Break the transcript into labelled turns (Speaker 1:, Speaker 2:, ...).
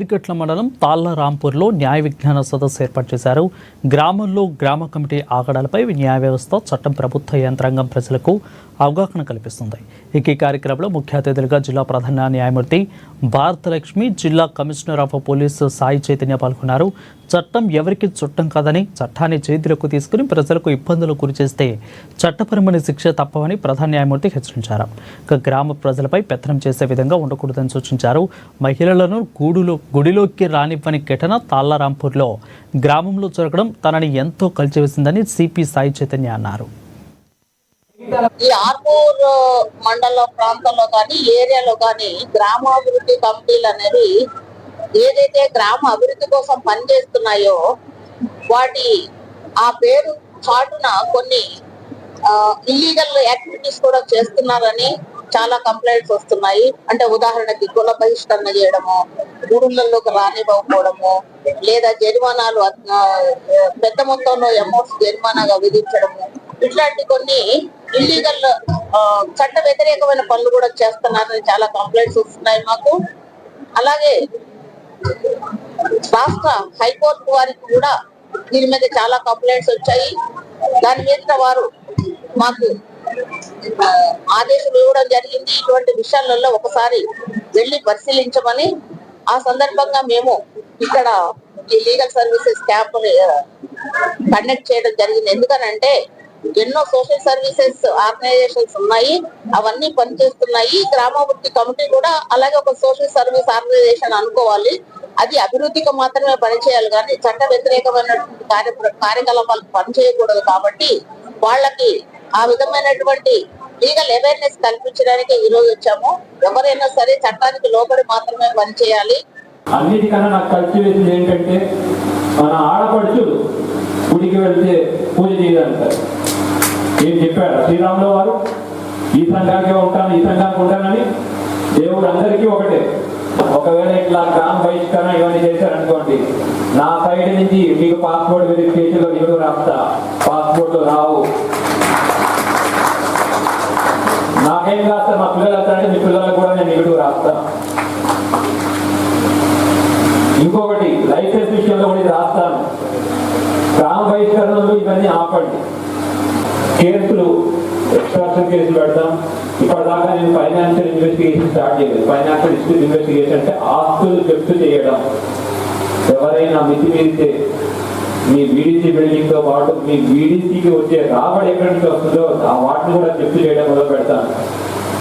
Speaker 1: సిరిగట్ల మండలం తాళ్లరాంపూర్లో న్యాయ విజ్ఞాన సదస్సు ఏర్పాటు చేశారు. గ్రామంలో గ్రామ కమిటీ ఆగడాలపై న్యాయ వ్యవస్థ, చట్టం, ప్రభుత్వ యంత్రాంగం ప్రజలకు అవగాహన కల్పిస్తుంది. ఈ కార్యక్రమంలో ముఖ్య అతిథులుగా జిల్లా ప్రధాన న్యాయమూర్తి భారతలక్ష్మి, జిల్లా commissioner of police Sai Chaitanya పాల్గొన్నారు. చట్టం ఎవరికి చుట్టం కాదని, చట్టాన్ని చేతులకు తీసుకుని ప్రజలకు ఇబ్బందులకు గురిచేస్తే చట్టపరమైన శిక్ష తప్పవని ప్రధాన న్యాయమూర్తి హెచ్చరించారు. గ్రామ ప్రజలపై పెత్తనం చేసే విధంగా ఉండకూడదని సూచించారు. మహిళలను గుడిలోకి రానివ్వని ఘటన తాళ్లరాంపూర్లో గ్రామంలో జరగడం తనని ఎంతో కలిచివేసిందని సిపి సాయి చైతన్య అన్నారు.
Speaker 2: ఈ ఆర్మూర్ మండల ప్రాంతంలో కానీ ఏరియాలో కానీ గ్రామాభివృద్ధి కమిటీలు అనేవి ఏదైతే గ్రామ అభివృద్ధి కోసం పనిచేస్తున్నాయో వాటి ఆ పేరు చాటున కొన్ని ఇల్లీగల్ యాక్టివిటీస్ కూడా చేస్తున్నారని చాలా కంప్లైంట్స్ వస్తున్నాయి. అంటే ఉదాహరణకి కుల బహిష్కరణ చేయడము, ఊళ్ళల్లోకి రానివ్వకపోవడము, లేదా జరిమానాలు పెద్ద మొత్తంలో అమౌంట్స్ జరిమానాగా విధించడము, ఇట్లాంటి కొన్ని ఇల్లీగల్ చట్ట వ్యతిరేకమైన పనులు కూడా చేస్తున్నారని చాలా కంప్లైంట్స్ వస్తున్నాయి మాకు. అలాగే రాష్ట్ర హైకోర్టు వారికి కూడా దీని మీద చాలా కంప్లైంట్స్ వచ్చాయి. దాని మీద వారు మాకు ఆదేశాలు ఇవ్వడం జరిగింది. ఇటువంటి విషయాలలో ఒకసారి వెళ్ళి పరిశీలించమని. ఆ సందర్భంగా మేము ఇక్కడ ఈ లీగల్ సర్వీసెస్ క్యాంప్ కండక్ట్ చేయడం జరిగింది. ఎందుకనంటే ఎన్నో సోషల్ సర్వీసెస్ ఆర్గనైజేషన్స్ ఉన్నాయి, అవన్నీ పనిచేస్తున్నాయి. గ్రామాభివృద్ధి కమిటీ కూడా అలాగే ఒక సోషల్ సర్వీస్ ఆర్గనైజేషన్ అనుకోవాలి. అది అభివృద్ధికి మాత్రమే పనిచేయాలి కానీ చట్ట వ్యతిరేకమైనటువంటి కార్యకలాపాలు పనిచేయకూడదు. కాబట్టి వాళ్ళకి ఆ విధమైనటువంటి లీగల్ అవేర్నెస్ కల్పించడానికి ఈ రోజు వచ్చాము. ఎవరైనా సరే చట్టానికి లోబడి మాత్రమే పనిచేయాలి.
Speaker 3: అన్నిటికన్నా నాకు కలిసి వేసింది ఏంటంటే మన ఆడపడుచులు గుడికి వెళ్తే పూజ చేయాలంటారు. ఏం చెప్పాడు శ్రీరాములు వారు? ఈ సంఘానికే ఉంటాను, ఈ సంఘానికి ఉంటానని. దేవుడు అందరికీ ఒకటే. ఒకవేళ ఇట్లా గ్రామ బహిష్కరణ ఇవన్నీ చేశారనుకోండి, నా సైడ్ నుంచి మీకు పాస్పోర్ట్ వెరిఫికేషన్ లో నిగుడు రాస్తా, పాస్పోర్ట్లు రావు. నాకేం రాస్తా, మా పిల్లలు వస్తారంటే మీ పిల్లలకు కూడా నేను నిగుడు రాస్తా. ఇంకొకటి లైసెన్స్ విషయంలో కూడా ఇది రాస్తాను. గ్రామ బహిష్కరణలు ఇవన్నీ ఆపండి. కేసులు ఎక్స్ట్రాక్షన్ కేసులు పెడతాం. ఇప్పటిదాకా నేను ఫైనాన్షియల్ ఇన్వెస్టిగేషన్ స్టార్ట్ చేయలేదు. ఫైనాన్షియల్ ఇన్వెస్టిగేషన్ అంటే ఆస్తులు జప్తు చేయడం. ఎవరైనా మితిమీరితే మీ వీడీసీ బిల్డింగ్ తో పాటు మీ వీడీసీకి వచ్చే రాబడి ఎక్కడి నుంచి వస్తుందో ఆ వాటిని కూడా జప్తు చేయడం మొదలు పెడతాను.